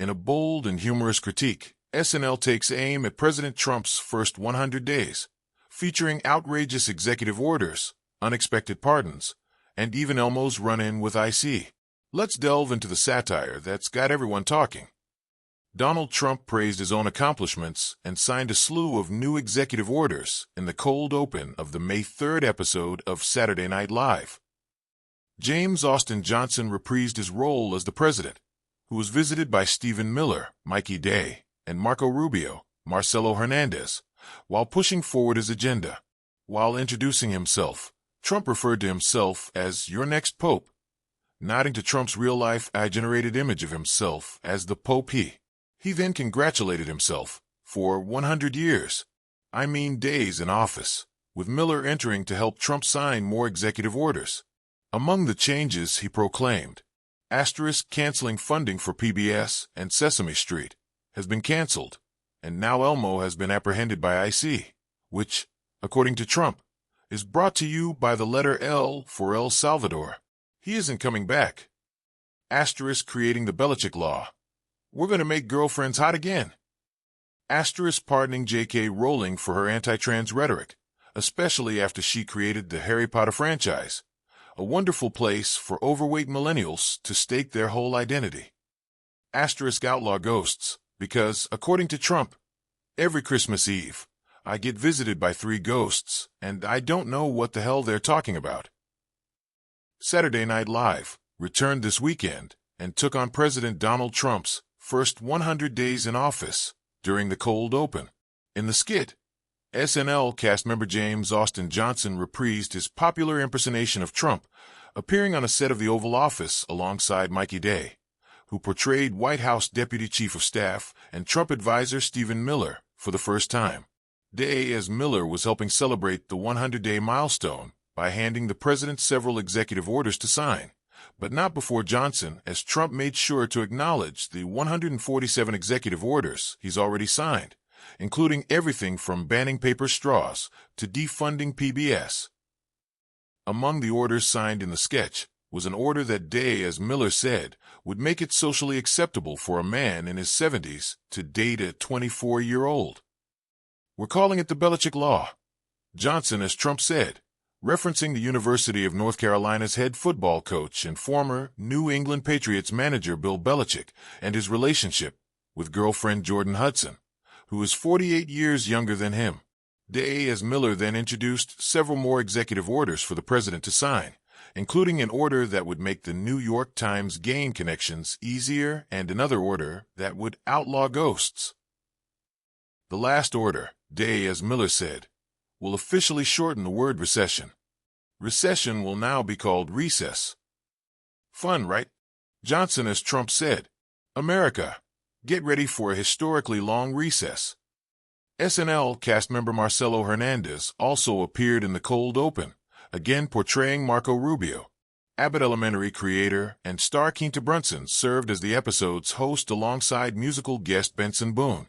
In a bold and humorous critique, SNL takes aim at President Trump's first 100 days, featuring outrageous executive orders, unexpected pardons, and even Elmo's run-in with IC. Let's delve into the satire that's got everyone talking. Donald Trump praised his own accomplishments and signed a slew of new executive orders in the cold open of the May 3rd episode of Saturday Night Live. James Austin Johnson reprised his role as the president, who was visited by Stephen Miller, Mikey Day, and Marco Rubio, Marcelo Hernandez, while pushing forward his agenda. While introducing himself, Trump referred to himself as "your next pope," nodding to Trump's real-life AI-generated image of himself as the Pope He then congratulated himself for 100 years, days in office, with Miller entering to help Trump sign more executive orders. Among the changes he proclaimed, canceling funding for PBS and Sesame Street has been canceled, and now Elmo has been apprehended by IC, which, according to Trump, is brought to you by the letter L for El Salvador. He isn't coming back. Creating the Belichick Law. We're going to make girlfriends hot again. Pardoning J.K. Rowling for her anti-trans rhetoric, especially after she created the Harry Potter franchise, a wonderful place for overweight millennials to stake their whole identity. Outlaw ghosts, because, according to Trump, every Christmas Eve, I get visited by 3 ghosts, and I don't know what the hell they're talking about. Saturday Night Live returned this weekend and took on President Donald Trump's first 100 days in office during the cold open. In the skit, SNL cast member James Austin Johnson reprised his popular impersonation of Trump, appearing on a set of the Oval Office alongside Mikey Day, who portrayed White House Deputy Chief of Staff and Trump advisor Stephen Miller for the first time. Day as Miller was helping celebrate the 100-day milestone by handing the president several executive orders to sign, but not before Johnson, as Trump made sure to acknowledge the 147 executive orders he's already signed, including everything from banning paper straws to defunding PBS. Among the orders signed in the sketch was an order that Day, as Miller said, would make it socially acceptable for a man in his 70s to date a 24-year-old. We're calling it the Belichick Law, Johnson, as Trump said, referencing the University of North Carolina's head football coach and former New England Patriots manager Bill Belichick and his relationship with girlfriend Jordan Hudson, who is 48 years younger than him. Day as Miller then introduced several more executive orders for the president to sign, including an order that would make the New York Times gain connections easier and another order that would outlaw ghosts. The last order, Day as Miller said, will officially shorten the word recession. Recession will now be called recess. Fun, right? Johnson, as Trump said, America, get ready for a historically long recess. SNL cast member Marcelo Hernandez also appeared in the cold open, again portraying Marco Rubio. Abbott Elementary creator and star Quinta Brunson served as the episode's host alongside musical guest Benson Boone.